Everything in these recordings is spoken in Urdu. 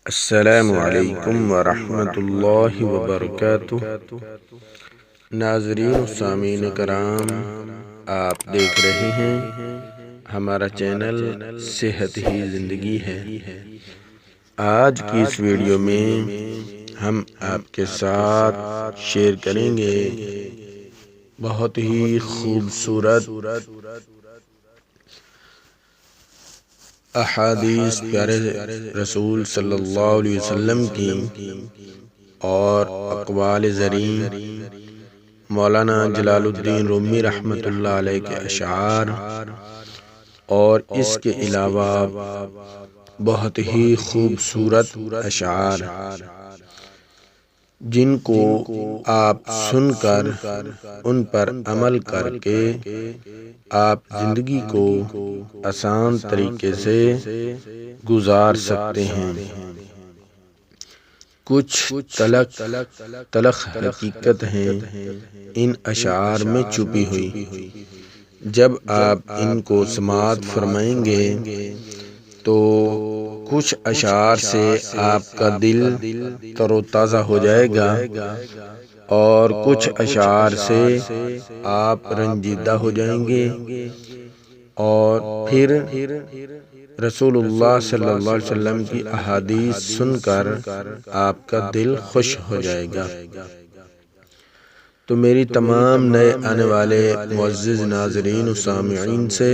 السلام علیکم ورحمۃ اللہ وبرکاتہ۔ ناظرین و سامعین کرام، آپ دیکھ رہے ہیں ہمارا چینل صحت ہی زندگی ہے۔ آج کی اس ویڈیو میں ہم آپ کے ساتھ شیئر کریں گے بہت ہی خوبصورت احادیث پیارے رسول صلی اللہ علیہ وسلم کی اور اقوال زرین مولانا جلال الدین رومی رحمۃ اللہ علیہ کے اشعار، اور اس کے علاوہ بہت ہی خوبصورت اشعار جن کو آپ سن کر ان پر عمل کر کے آپ زندگی کو آسان طریقے سے گزار سکتے ہیں۔ کچھ تلخ حقیقت ہیں ان اشعار میں چھپی ہوئی۔ جب آپ ان کو سماعت فرمائیں گے تو کچھ اشعار سے آپ کا دل تر و تازہ ہو جائے گا، اور کچھ اشعار سے آپ رنجیدہ ہو جائیں گے، اور پھر رسول اللہ صلی اللہ علیہ وسلم کی احادیث سن کر آپ کا دل خوش ہو جائے گا۔ تو میری تمام نئے آنے والے معزز ناظرین و سامعین سے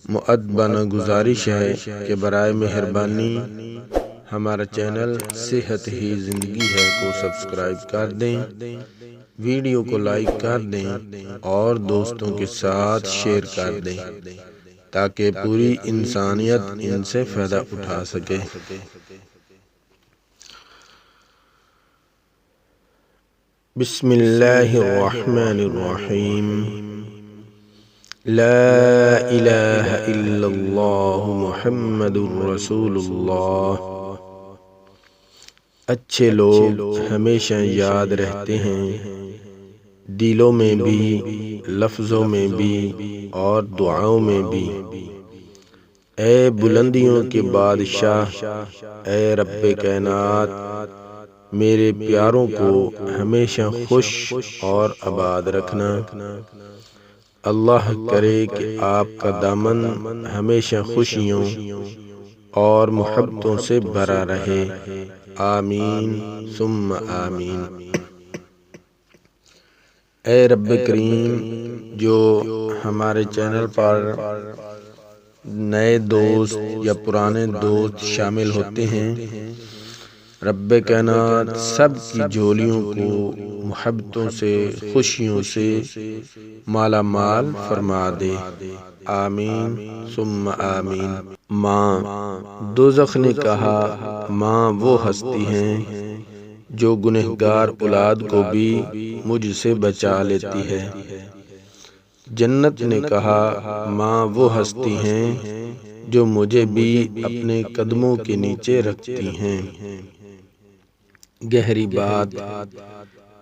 مؤدبانہ گزارش ہے کہ برائے مہربانی ہمارا چینل صحت ہی زندگی ہے کو سبسکرائب کر دیں، ویڈیو کو لائک کر دیں اور دوستوں کے ساتھ شیئر کر دیں تاکہ پوری انسانیت ان سے فائدہ اٹھا سکے۔ بسم اللہ الرحمن الرحیم۔ لا الہ الا اللہ محمد رسول اللہ۔ اچھے لوگ ہمیشہ یاد رہتے ہیں، دلوں میں بھی، لفظوں میں بھی اور دعاؤں میں بھی۔ اے بلندیوں کے بادشاہ، اے رب کائنات، میرے پیاروں کو ہمیشہ خوش اور آباد رکھنا۔ اللہ کرے کہ آپ کا دامن ہمیشہ خوشیوں اور محبتوں سے بھرا رہے، آمین ثم آمین۔ اے رب کریم، جو ہمارے چینل پر نئے دوست یا پرانے دوست شامل ہوتے ہیں، رب کائنات سب کی جھولیوں کو محبتوں سے، خوشیوں سے مالا مال فرما دے، آمین ثم آمین۔ ماں دوزخ نے کہا، ماں وہ ہستی ہیں جو گنہگار اولاد کو بھی مجھ سے بچا لیتی ہے۔ جنت نے کہا، ماں وہ ہستی ہیں جو مجھے بھی اپنے قدموں کے نیچے رکھتی ہیں۔ گہری بات،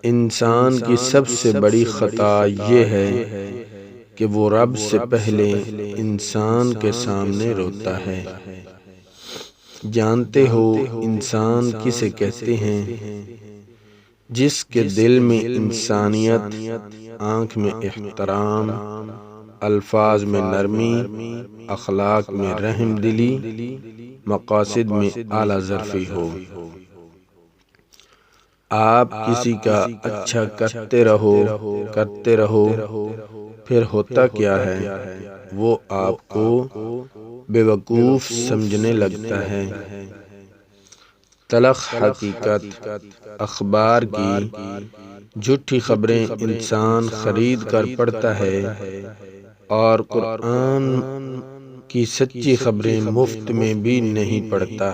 انسان کی سب سے بڑی خطا یہ ہے کہ وہ رب سے پہلے انسان کے سامنے روتا ہے۔ جانتے ہو انسان کسے کہتے ہیں؟ جس کے دل میں انسانیت، آنکھ میں احترام، الفاظ میں نرمی، اخلاق میں رحم دلی، مقاصد میں اعلیٰ ظرفی ہو۔ آپ کسی کا اچھا کرتے رہو، پھر ہوتا کیا ہے، وہ آپ کو بے وقوف سمجھنے لگتا ہے۔ تلخ حقیقت، اخبار کی جھوٹی خبریں انسان خرید کر پڑھتا ہے، اور قرآن کی سچی خبریں مفت میں بھی نہیں پڑھتا۔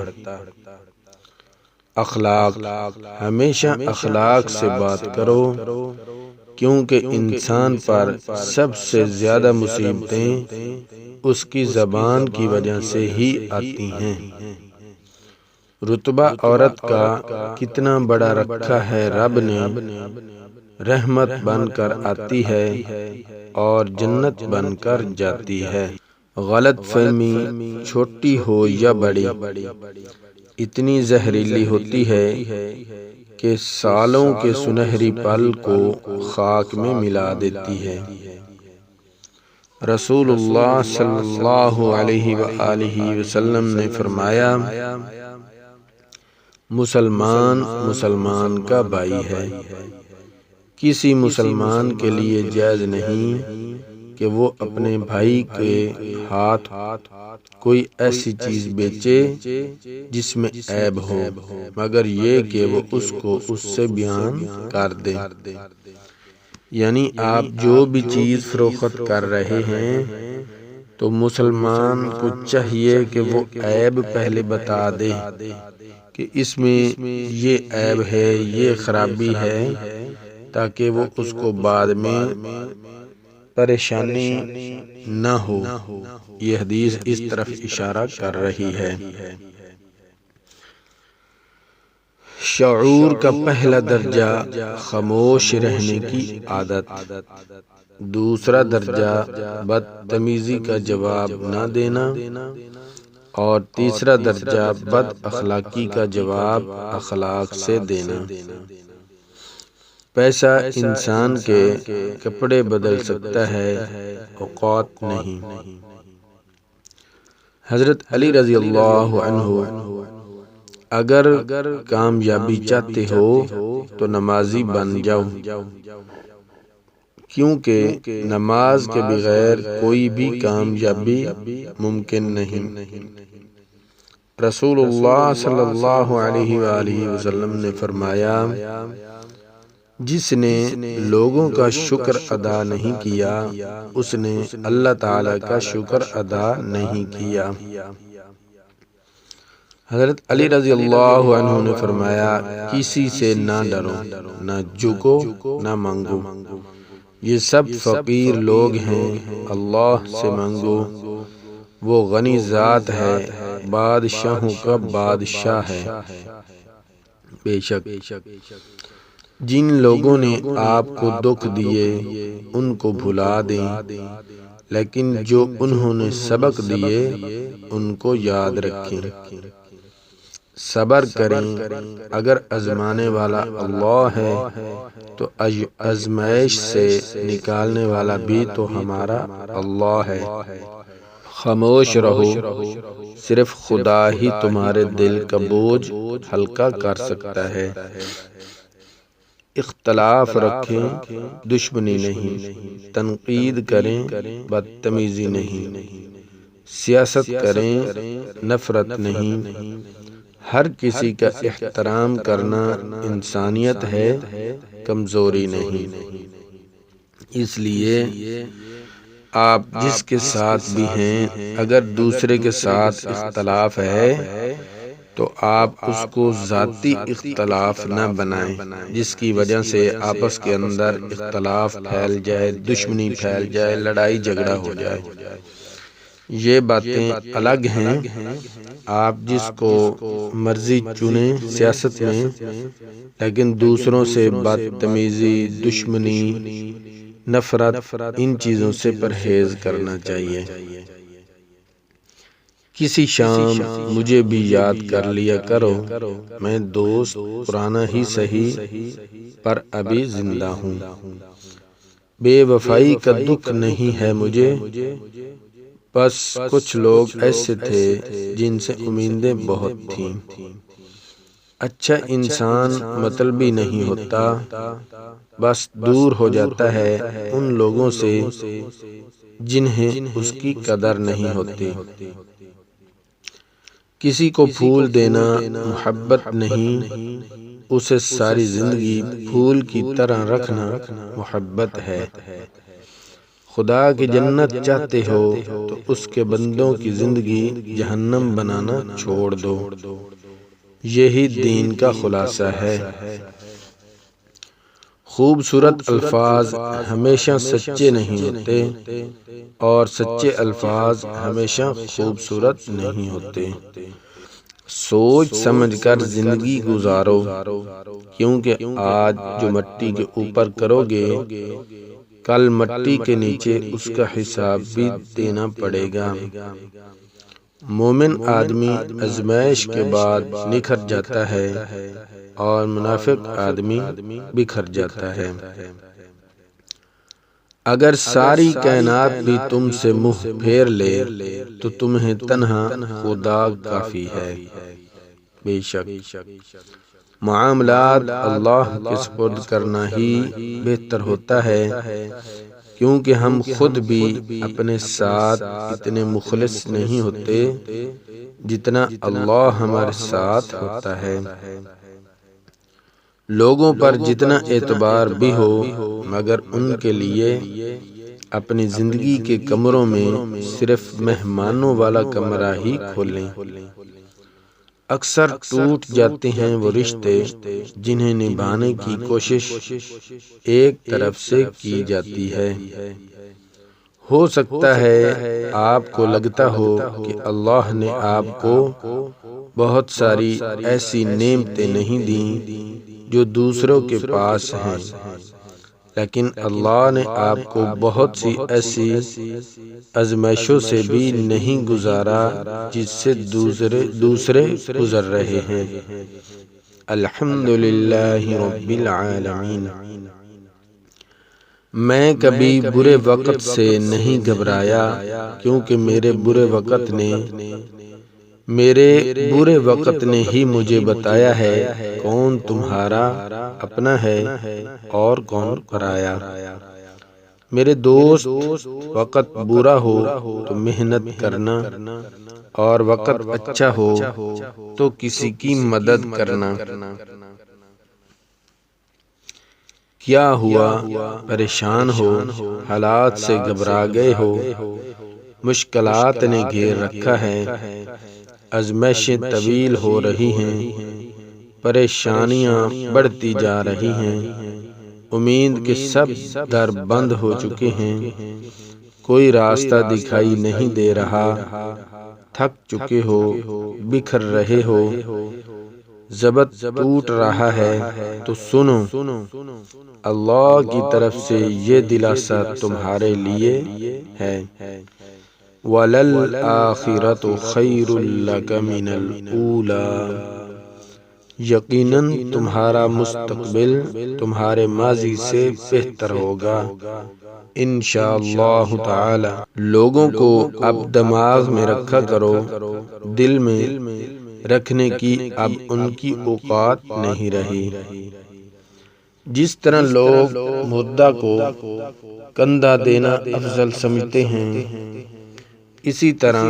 اخلاق، ہمیشہ اخلاق سے بات کرو، کیونکہ انسان پر سب سے زیادہ مصیبتیں اس کی زبان کی وجہ سے ہی آتی ہیں۔ رتبہ عورت کا کتنا بڑا رکھا ہے رب نے، رحمت بن کر آتی ہے اور جنت بن کر جاتی ہے۔ غلط فہمی چھوٹی ہو یا بڑی، اتنی زہریلی ہوتی ہے کہ سالوں کے سنہری پل کو خاک میں ملا دیتی ہے۔ رسول اللہ صلی اللہ علیہ وآلہ وسلم نے فرمایا، مسلمان مسلمان کا بھائی ہے۔ کسی مسلمان کے لیے جائز نہیں کہ وہ اپنے بھائی کے ہاتھ کوئی ایسی چیز بیچے جس میں عیب ہو، مگر یہ کہ وہ اس کو اس سے بیان کر دے۔ یعنی آپ جو بھی چیز فروخت کر رہے ہیں تو مسلمان کو چاہیے کہ وہ عیب پہلے بتا دے کہ اس میں یہ عیب ہے، یہ خرابی ہے، تاکہ وہ اس کو بعد میں پریشانی نہ ہو۔ یہ حدیث اس طرف اشارہ کر رہی ہے۔ شعور کا پہلا درجہ خاموش رہنے کی عادت، دوسرا درجہ بدتمیزی کا جواب نہ دینا، اور تیسرا درجہ بد اخلاقی کا جواب اخلاق سے دینا۔ پیسہ انسان کے کپڑے بدل سکتا ہے، اوقات نہیں۔ حضرت علی رضی اللہ عنہ، اگر کامیابی چاہتے ہو تو نمازی بن جاؤ، کیونکہ نماز کے بغیر کوئی بھی کامیابی ممکن نہیں۔ رسول اللہ صلی اللہ علیہ وآلہ وسلم نے فرمایا، جس نے لوگوں کا شکر ادا نہیں کیا، اس نے اللہ تعالی کا شکر ادا نہیں کیا۔ حضرت علی رضی اللہ عنہ نے فرمایا، کسی سے نہ ڈرو، نہ جھکو، نہ مانگو، یہ سب فقیر لوگ ہیں، اللہ سے مانگو، وہ غنی ذات ہے، بادشاہوں کا بادشاہ ہے۔ بے شک جن لوگوں نے آپ کو دکھ دیے ان کو بھلا دیں، لیکن جو انہوں نے سبق دیے ان کو یاد رکھیں۔ صبر کریں، اگر آزمانے والا اللہ ہے تو آزمائش سے نکالنے والا بھی تو ہمارا اللہ ہے۔ خاموش رہو، صرف خدا ہی تمہارے دل کا بوجھ ہلکا کر سکتا ہے۔ اختلاف رکھیں، دشمنی نہیں، تنقید کریں، بدتمیزی نہیں، سیاست کریں، نفرت نہیں، ہر کسی کا احترام کرنا انسانیت ہے، کمزوری نہیں۔ اس لیے آپ جس کے ساتھ بھی ہیں، اگر دوسرے کے ساتھ اختلاف ہے تو آپ اس کو ذاتی اختلاف نہ بنائیں، جس کی وجہ سے آپس کے اندر اختلاف پھیل جائے، دشمنی پھیل جائے، لڑائی جھگڑا ہو جائے۔ یہ باتیں الگ ہیں۔ آپ جس کو مرضی چنیں سیاست میں، لیکن دوسروں سے بدتمیزی، دشمنی، نفرت، ان چیزوں سے پرہیز کرنا چاہیے۔ کسی شام مجھے بھی یاد کر لیا کرو، میں دوست پرانا ہی سہی پر ابھی زندہ ہوں۔ بے وفائی کا دکھ نہیں ہے مجھے، بس کچھ لوگ ایسے تھے جن سے امیدیں بہت تھیں۔ اچھا انسان مطلبی نہیں ہوتا، بس دور ہو جاتا ہے ان لوگوں سے جنہیں اس کی قدر نہیں ہوتی۔ کسی کو پھول دینا محبت نہیں، اسے ساری زندگی پھول کی طرح رکھنا محبت ہے۔ خدا کی جنت چاہتے ہو تو اس کے بندوں کی زندگی جہنم بنانا چھوڑ دو، یہی دین کا خلاصہ ہے۔ خوبصورت الفاظ ہمیشہ سچے نہیں ہوتے، اور سچے الفاظ ہمیشہ خوبصورت نہیں ہوتے۔ سوچ سمجھ کر زندگی گزارو، کیونکہ آج جو مٹی کے اوپر کرو گے، کل مٹی کے نیچے اس کا حساب بھی دینا پڑے گا۔ مومن آدمی آزمائش کے بعد نکھر جاتا ہے اور منافق آدمی بکھر جاتا ہے۔ اگر ساری کائنات بھی تم سے منہ پھیر لے تو تمہیں تنہا خدا کافی ہے۔ بے شک معاملات اللہ کے سپرد کرنا ہی بہتر ہوتا ہے، کیونکہ ہم خود بھی اپنے ساتھ اتنے مخلص نہیں ہوتے جتنا اللہ ہمارے ساتھ ہوتا ہے۔ لوگوں پر جتنا اعتبار بھی ہو، مگر ان کے لیے اپنی زندگی کے کمروں میں صرف مہمانوں والا کمرہ ہی کھولیں۔ اکثر ٹوٹ جاتے ہیں وہ رشتے جنہیں نبھانے کی کوشش ایک طرف سے کی جاتی ہے۔ ہو سکتا ہے آپ کو لگتا ہو کہ اللہ نے آپ کو بہت ساری ایسی نعمتیں نہیں دیں جو دوسروں کے پاس ہیں، لیکن اللہ نے آپ کو بہت سی ایسی آزمائشوں سے بھی نہیں گزارا جس سے دوسرے گزر رہے ہیں۔ الحمدللہ رب العالمین۔ میں کبھی برے وقت سے نہیں گھبرایا، کیونکہ میرے برے وقت نے ہی مجھے بتایا ہے کون تمہارا اپنا ہے اور کون پرایا۔ میرے دوست، وقت برا ہو تو محنت کرنا، اور وقت اچھا ہو تو کسی کی مدد کرنا۔ کیا ہوا پریشان ہو، حالات سے گھبرا گئے ہو، مشکلات نے گھیر رکھا ہے، آزمائشیں طویل ہو رہی ہیں، پریشانیاں بڑھتی جا رہی ہیں، امید کے سب در بند ہو چکے ہیں، کوئی راستہ دکھائی نہیں دے رہا، تھک چکے ہو، بکھر رہے ہو، ضبط ٹوٹ رہا ہے، تو سنو، اللہ کی طرف سے یہ دلاسا تمہارے لیے ہے۔ وَلَلْآخِرَةُ خَيْرٌ لَكَ مِنَ الْأُولَىٰ۔ یقیناً تمہارا مستقبل تمہارے ماضی سے بہتر ہوگا انشاءاللہ تعالی۔ لوگوں کو اب دماغ میں رکھا کرو، دل میں رکھنے کی اب ان کی اوقات نہیں رہی۔ جس طرح لوگ مردہ کو کندھا دینا افضل سمجھتے ہیں، اسی طرح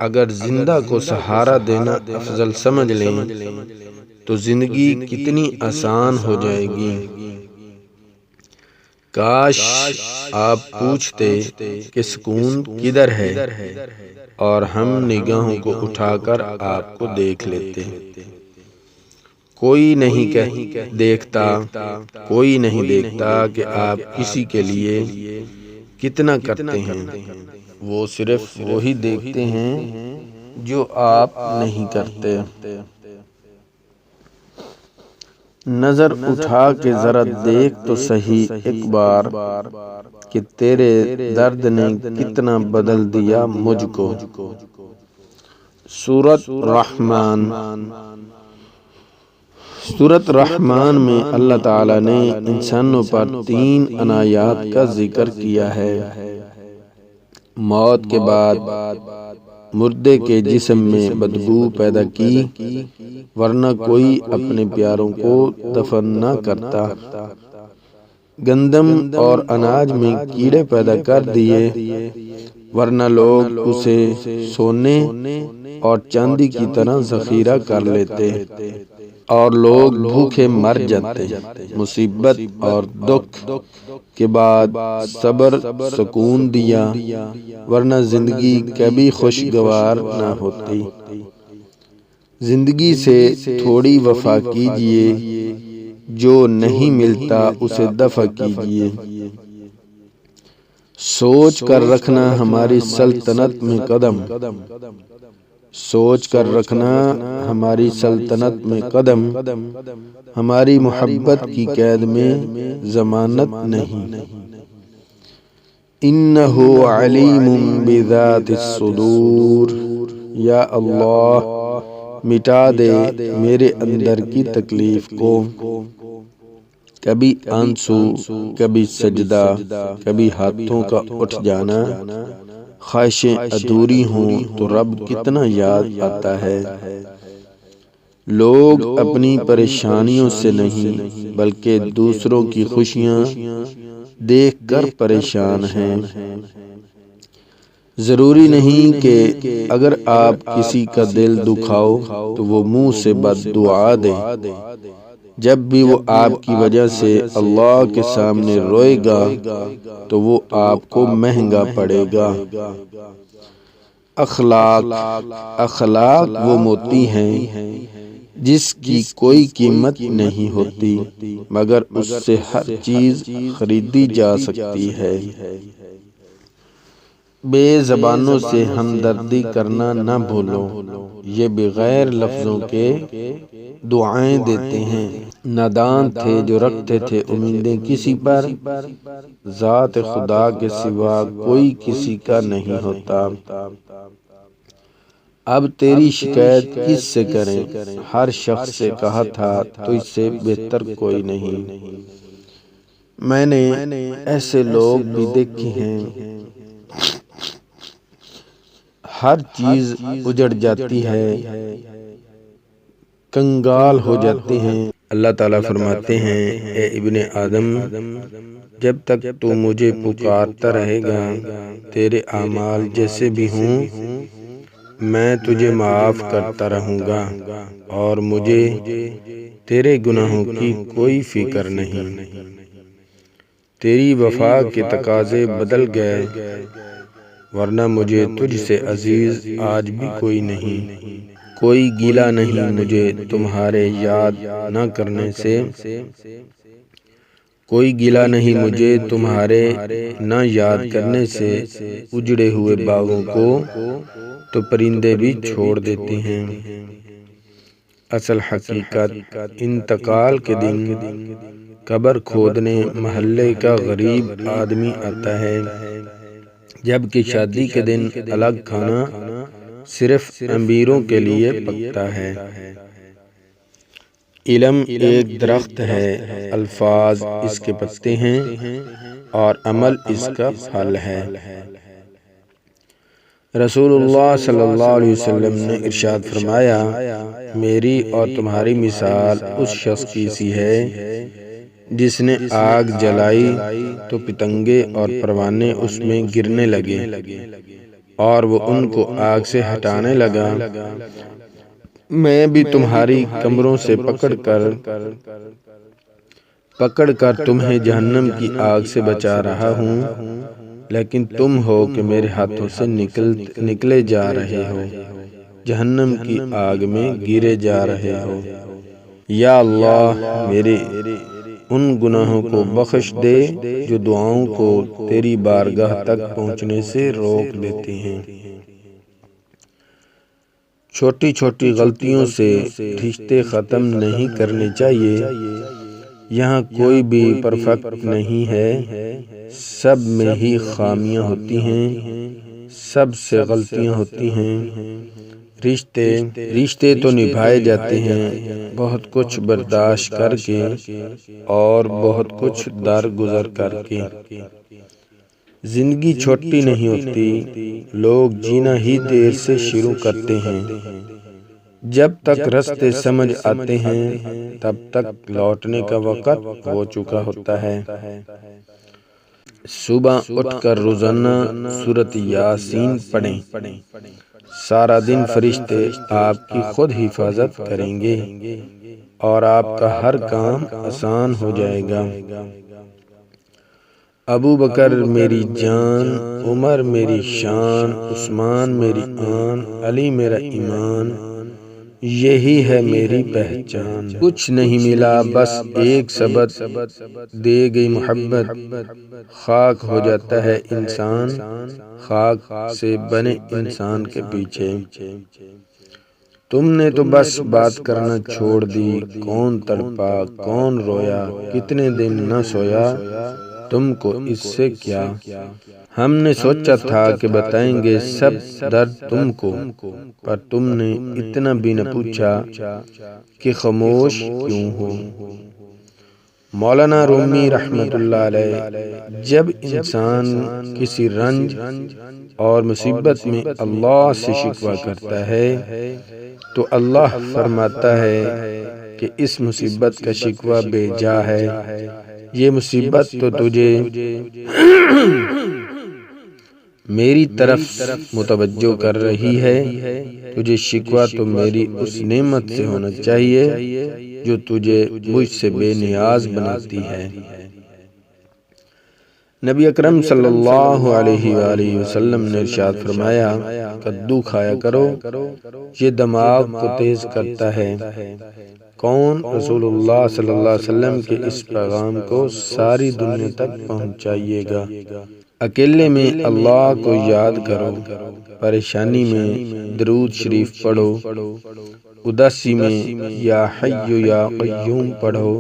اگر زندہ کو سہارا دینا افضل سمجھ لیں تو زندگی کتنی آسان ہو جائے گی۔ کاش آپ پوچھتے کہ سکون کدھر ہے، اور ہم نگاہوں کو اٹھا کر آپ کو دیکھ لیتے۔ کوئی نہیں دیکھتا کہ آپ کسی کے لیے کتنا کرتے ہیں، وہ صرف وہی دیکھتے ہیں جو آپ نہیں کرتے۔ نظر اٹھا کے ذرا دیکھ تو صحیح ایک بار کہ تیرے درد نے کتنا بدل دیا مجھ کو۔ سورۃ رحمان میں اللہ تعالی نے انسانوں پر 3 عنایات کا ذکر کیا ہے۔ موت کے بعد مردے کے جسم میں بدبو پیدا کی، ورنہ کوئی اپنے پیاروں کو دفن نہ کرتا۔ گندم اور اناج میں کیڑے پیدا کر دیے، ورنہ لوگ اسے سونے اور چاندی کی طرح ذخیرہ کر لیتے، اور لوگ بھوکے مر جاتے۔ مصیبت اور دکھ کے بعد صبر سکون دیا، ورنہ زندگی کبھی خوشگوار نہ ہوتی۔ زندگی سے تھوڑی وفا کیجیے، جو نہیں ملتا اسے دفع کیجیے۔ سوچ کر رکھنا ہماری سلطنت میں قدم، سوچ کر رکھنا ہماری سلطنت میں قدم، ہماری محبت کی قید میں ضمانت نہیں۔ انہ علیم بذات الصدور۔ یا اللہ مٹا دے میرے اندر کی تکلیف کو۔ کبھی آنسو، کبھی سجدہ، کبھی ہاتھوں کا اٹھ جانا، خواہشیں ادھوری ہوں تو رب کتنا یاد آتا ہے۔ لوگ اپنی پریشانیوں سے نہیں بلکہ دوسروں کی خوشیاں دیکھ کر پریشان ہیں۔ ضروری نہیں کہ اگر آپ کسی کا دل دکھاؤ تو وہ منہ سے بد دعا دے۔ جب بھی وہ آپ کی وجہ سے اللہ کے سامنے روئے گا تو وہ آپ کو مہنگا پڑے گا۔ اخلاق وہ موتی ہیں جس کی کوئی قیمت نہیں ہوتی مگر اس سے ہر چیز خریدی جا سکتی ہے۔ بے زبانوں سے ہمدردی کرنا نہ بھولو، یہ بغیر لفظوں کے دعائیں دیتے ہیں۔ نادان تھے جو رکھتے تھے امیدیں کسی پر، ذات خدا کے سوا کوئی کسی کا نہیں ہوتا۔ اب تیری شکایت کس سے کریں؟ ہر شخص سے کہا تھا تجھ سے بہتر کوئی نہیں۔ میں نے ایسے لوگ بھی دیکھے ہیں، ہر چیز اجڑ جاتی ہے، کنگال ہو جاتے ہیں۔ اللہ تعالیٰ فرماتے ہیں، اے ابن آدم، جب تک تو مجھے پکارتا رہے گا تیرے اعمال جیسے بھی ہوں میں تجھے معاف کرتا رہوں گا، اور مجھے تیرے گناہوں کی کوئی فکر نہیں۔ تیری وفا کے تقاضے بدل گئے، ورنہ مجھے تجھ سے عزیز آج بھی کوئی نہیں۔ کوئی گیلا نہیں مجھے تمہارے یاد نہ کرنے سے، کوئی گیلا نہیں مجھے تمہارے نہ یاد کرنے سے۔ اجڑے ہوئے باغوں کو تو پرندے بھی چھوڑ دیتے ہیں۔ اصل حقیقت انتقال کے دن قبر کھودنے محلے کا غریب آدمی آتا ہے، جبکہ شادی کے دن الگ کھانا صرف امیروں کے لیے پکتا ہے۔ علم ایک درخت ہے، الفاظ اس کے پتے ہیں اور عمل اس کا پھل ہے۔ رسول اللہ صلی اللہ علیہ وسلم نے ارشاد فرمایا، میری اور تمہاری مثال اس شخص کی سی ہے جس نے آگ جلائی تو پتنگے اور پروانے اس میں گرنے لگے اور وہ ان کو آگ سے ہٹانے لگا۔ میں بھی تمہاری کمروں سے پکڑ کر تمہیں جہنم کی آگ سے بچا رہا ہوں، لیکن تم ہو کہ میرے ہاتھوں سے نکلے جا رہے ہو، جہنم کی آگ میں گرے جا رہے ہو۔ یا اللہ میرے ان گناہوں کو بخش دے جو دعاؤں کو تیری بارگاہ تک پہنچنے سے روک دیتے ہیں۔ چھوٹی چھوٹی غلطیوں سے رشتے ختم نہیں کرنے چاہیے۔ یہاں کوئی بھی پرفیکٹ نہیں ہے، سب میں ہی خامیاں ہوتی ہیں، سب سے غلطیاں ہوتی ہیں۔ رشتے تو نبھائے جاتے ہیں بہت کچھ برداشت کر کے اور بہت کچھ درگزر کر کے۔ زندگی چھوٹی نہیں ہوتی، لوگ جینا ہی دیر سے شروع کرتے ہیں۔ جب تک راستے سمجھ آتے ہیں تب تک لوٹنے کا وقت ہو چکا ہوتا ہے۔ صبح اٹھ کر روزانہ سورۃ یاسین پڑھیں، سارا دن فرشتے آپ کی خود حفاظت کریں گے اور آپ کا ہر کام آسان ہو جائے گا۔ ابو بکر میری جان، عمر میری شان، عثمان میری آن، علی میرا ایمان، یہی ہے میری پہچان۔ کچھ نہیں ملا بس ایک سبق دے گئی محبت، خاک ہو جاتا ہے انسان خاک سے بنے انسان کے پیچھے۔ تم نے تو بس بات کرنا چھوڑ دی، کون تڑپا کون رویا، کتنے دن نہ سویا، تم کو اس سے کیا؟ ہم نے سوچا تھا کہ بتائیں گے سب درد تم کو، پر تم نے اتنا بھی نہ پوچھا کہ خاموش کیوں ہو۔ مولانا رومی رحمۃ اللہ علیہ، جب انسان کسی رنج اور مصیبت میں اللہ سے شکوہ کرتا ہے تو اللہ فرماتا ہے کہ اس مصیبت کا شکوہ بے جا ہے، یہ مصیبت تو تجھے میری طرف متوجہ کر رہی ہے، تجھے شکوہ تو میری اس نعمت سے ہونا چاہیے جو تجھے مجھ سے بے نیاز بناتی ہے۔ نبی اکرم صلی اللہ علیہ وآلہ وسلم نے ارشاد فرمایا، کدو کھایا کرو، یہ دماغ کو تیز کرتا ہے۔ کون رسول اللہ صلی اللہ علیہ وسلم کے اس پیغام کو ساری دنیا تک پہنچائیے گا۔ اکیلے میں اللہ کو یاد کرو، پریشانی میں درود شریف پڑھو، اداسی میں یا حی یا قیوم پڑھو،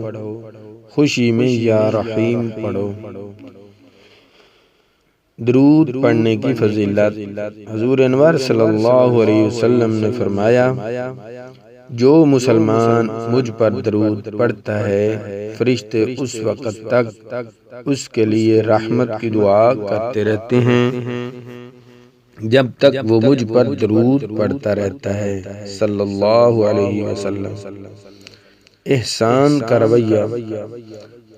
خوشی میں یا رحیم پڑھو۔ درود پڑھنے کی فضیلت۔ حضور انور صلی اللہ علیہ وسلم نے فرمایا، جو مسلمان مجھ پر درود پڑھتا ہے فرشتے اس وقت تک اس کے لیے رحمت کی دعا کرتے رہتے ہیں جب تک وہ مجھ پر درود پڑھتا رہتا ہے صلی اللہ علیہ وسلم۔ احسان کا رویہ۔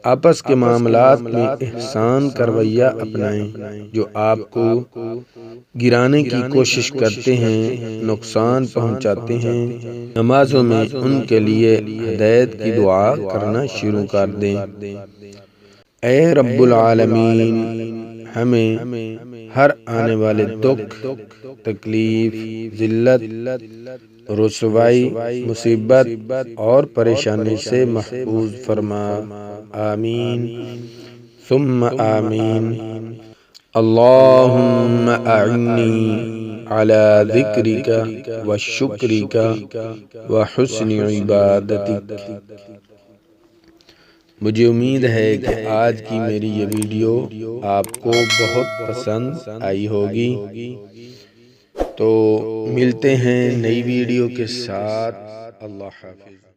آپس کے معاملات میں احسان کا رویہ اپنائیں۔ جو آپ کو گرانے کی کوشش کرتے ہیں، نقصان پہنچاتے ہیں، نمازوں میں ان کے لیے ہدایت کی دعا کرنا شروع کر دیں۔ اے رب العالمین، ہمیں ہر آنے والے دکھ، تکلیف، ذلت، رسوائی، مصیبت اور پریشانی سے محفوظ فرما، آمین ثم آمین۔ اللہم اعنی علی ذکرک وشکرک وحسن عبادتک۔ مجھے امید ہے کہ آج کی میری یہ ویڈیو آپ کو بہت پسند آئی ہوگی، تو ملتے ہیں نئی ویڈیو کے ساتھ۔ اللہ حافظ۔